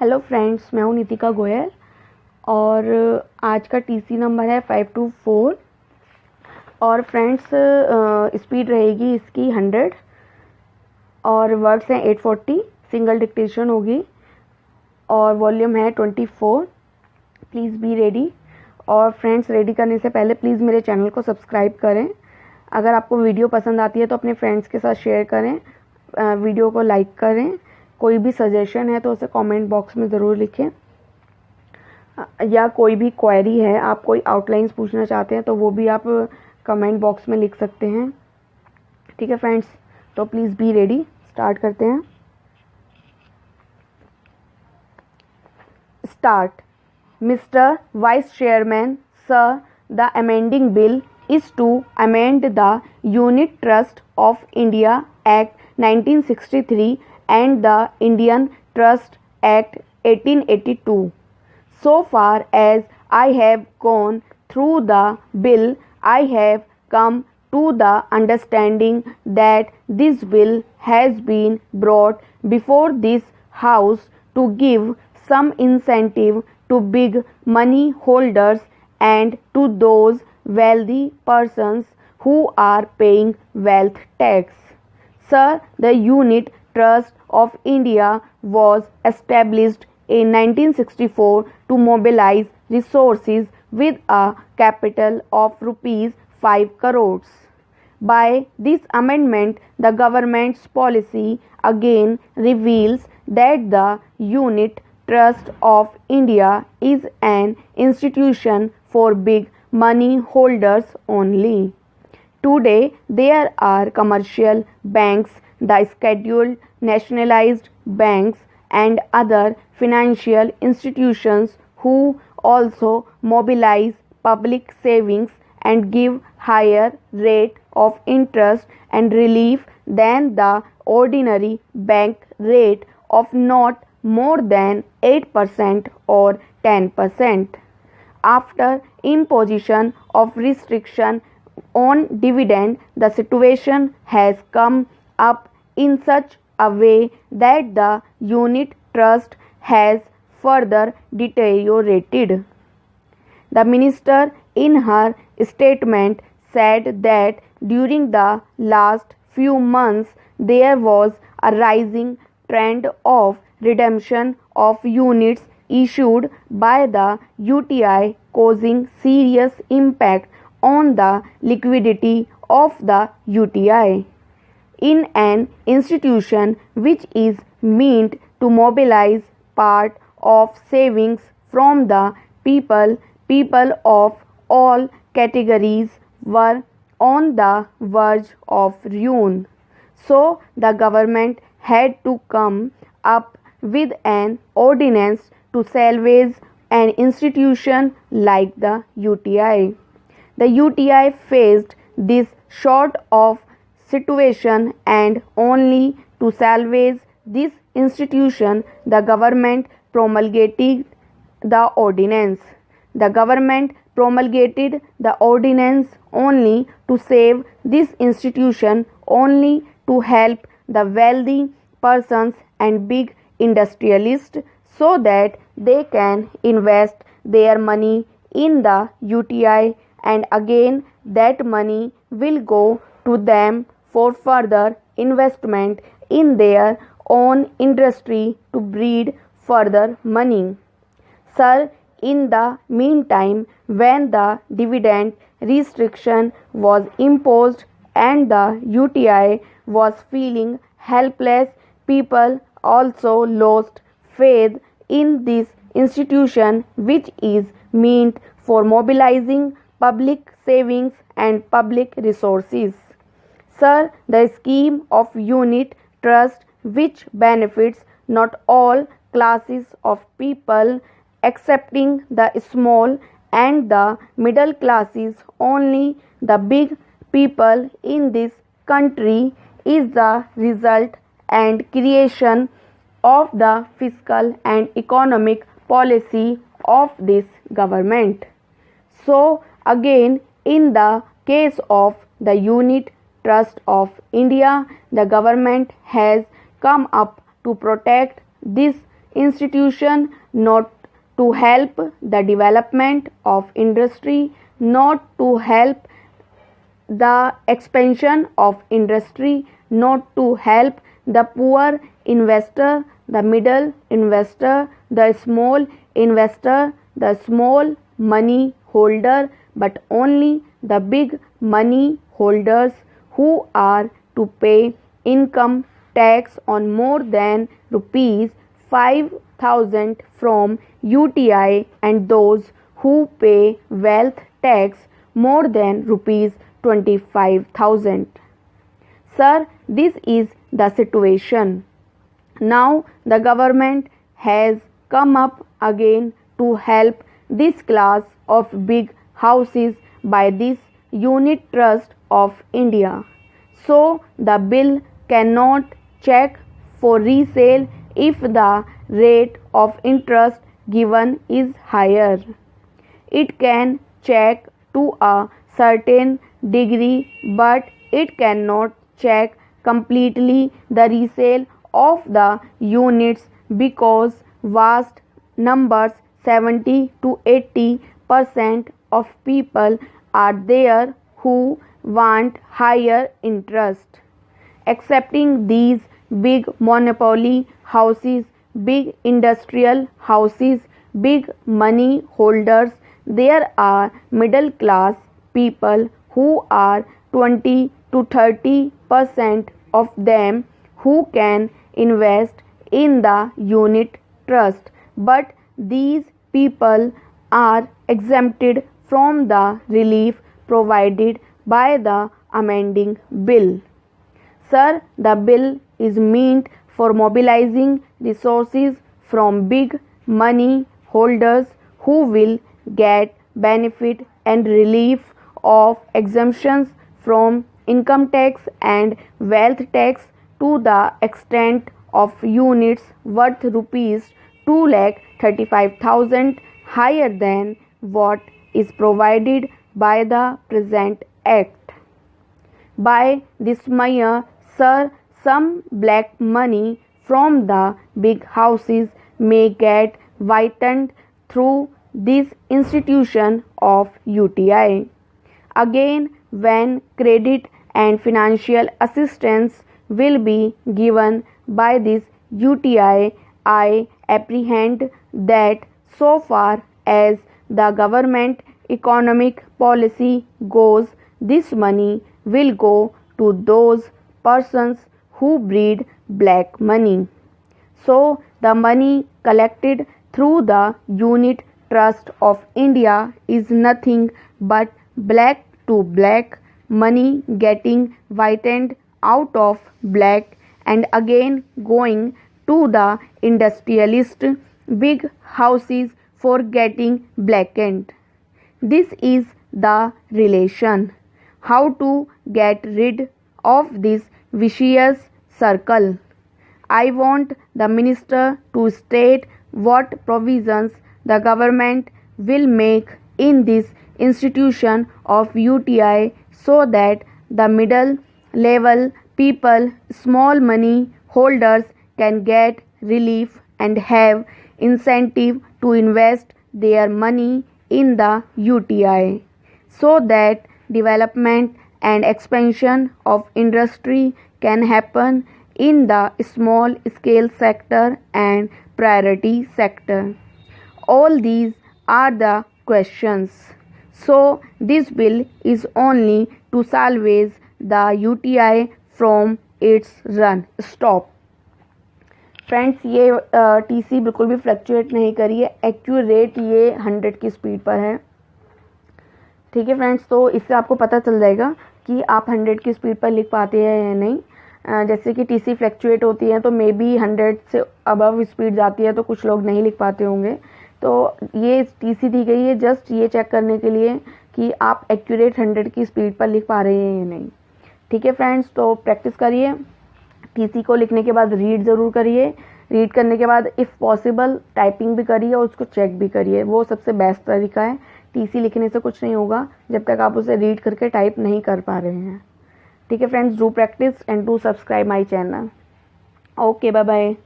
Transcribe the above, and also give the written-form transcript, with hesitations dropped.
Hello friends, मैं हूँ नितिका गोयल और आज का टीसी नंबर है 524। और फ्रेंड्स स्पीड रहेगी इसकी 100 और वर्ड्स हैं 840। सिंगल डिक्टेशन होगी और वॉल्यूम है 24। Please be ready. और फ्रेंड्स, रेडी करने से पहले प्लीज़ मेरे चैनल को सब्सक्राइब करें। अगर आपको वीडियो पसंद आती है तो अपने फ्रेंड्स के साथ शेयर करें, वीडियो को लाइक करें। कोई भी सजेशन है तो उसे कमेंट बॉक्स में ज़रूर लिखें, या कोई भी क्वेरी है, आप कोई आउटलाइंस पूछना चाहते हैं तो वो भी आप कमेंट बॉक्स में लिख सकते हैं। ठीक है फ्रेंड्स, तो प्लीज़ बी रेडी। स्टार्ट करते हैं। Start. Mister vice chairman sir, the amending bill is to amend the Unit Trust of India Act 1963 and the Indian Trust Act 1882. So far as I have gone through the bill, I have come to the understanding that this bill has been brought before this House to give some incentive to big money holders and to those wealthy persons who are paying wealth tax. Sir, the Unit Trust of India was established in 1964 to mobilize resources with a capital of rupees 5 crores. By this amendment, the government's policy again reveals that the Unit Trust of India is an institution for big money holders only. Today, there are commercial banks, the scheduled nationalized banks, and other financial institutions who also mobilize public savings and give higher rate of interest and relief than the ordinary bank rate of not more than 8% or 10%. After imposition of restriction on dividend, the situation has come up in such a way that the unit trust has further deteriorated. The minister in her statement said that during the last few months there was a rising trend of redemption of units issued by the UTI, causing serious impact on the liquidity of the UTI. In an institution which is meant to mobilize part of savings from the people, people of all categories were on the verge of ruin. So the government had to come up with an ordinance to salvage an institution like the UTI. The UTI faced this sort of situation, and only to salvage this institution, the government promulgated the ordinance. The government promulgated the ordinance only to save this institution, only to help the wealthy persons and big industrialists so that they can invest their money in the UTI, and again that money will go to them for further investment in their own industry to breed further money. Sir, in the meantime, when the dividend restriction was imposed and the UTI was feeling helpless, people also lost faith in this institution which is meant for mobilizing public savings and public resources. Sir, the scheme of unit trust, which benefits not all classes of people excepting the small and the middle classes, only the big people in this country, is the result and creation of the fiscal and economic policy of this government. So again, in the case of the Unit Trust of India, the government has come up to protect this institution not to help the development of industry, not to help the expansion of industry, not to help the poor investor, the middle investor, the small investor, the small money holder, but only the big money holders who are to pay income tax on more than rupees 5,000 from UTI, and those who pay wealth tax more than rupees 25,000. Sir, this is the situation. Now the government has come up again to help this class of big houses by this unit trust of India. So the bill cannot check for resale if the rate of interest given is higher. It can check to a certain degree, but it cannot check completely the resale of the units because vast numbers, 70 to 80% of people are there who want higher interest. Accepting these big monopoly houses, big industrial houses, big money holders, there are middle class people who are 20 to 30% of them who can invest in the unit trust, but these people are exempted from the relief provided by the amending bill. Sir, the bill is meant for mobilizing resources from big money holders who will get benefit and relief of exemptions from income tax and wealth tax to the extent of units worth rupees 2,35,000 higher than what is provided by the present act. By this measure, sir, some black money from the big houses may get whitened through this institution of UTI. Again, when credit and financial assistance will be given by this UTI, I apprehend that so far as the government economic policy goes, this money will go to those persons who breed black money. So the money collected through the unit trust of India is nothing but black to black money getting whitened out of black and again going to the industrialist big houses for getting blackened. This is the relation. How to get rid of this vicious circle? I want the minister to state what provisions the government will make in this institution of UTI so that the middle level people, small money holders can get relief and have incentive to invest their money in the UTI so that development and expansion of industry can happen in the small scale sector and priority sector. All these are the questions. So this bill is only to salvage the UTI from its run. Stop. Friends, ये TC बिल्कुल भी fluctuate नहीं करी है, accurate ये 100 की speed पर है. ठीक है फ्रेंड्स, तो इससे आपको पता चल जाएगा कि आप 100 की स्पीड पर लिख पाते हैं या नहीं. जैसे कि टीसी फ्लक्चुएट होती है तो मे बी 100 से अबव स्पीड जाती है तो कुछ लोग नहीं लिख पाते होंगे. तो ये टीसी दी गई है जस्ट ये चेक करने के लिए कि आप एक्यूरेट 100 की स्पीड पर लिख पा रहे हैं या नहीं. ठीक है फ्रेंड्स, तो प्रैक्टिस करिए. टीसी को लिखने के बाद रीड ज़रूर करिए. रीड करने के बाद इफ़ पॉसिबल टाइपिंग भी करिए और उसको चेक भी करिए. वो सबसे बेस्ट तरीका है. टीसी लिखने से कुछ नहीं होगा जब तक आप उसे रीड करके टाइप नहीं कर पा रहे हैं. ठीक है friends, do practice and do subscribe my channel. Okay, bye bye.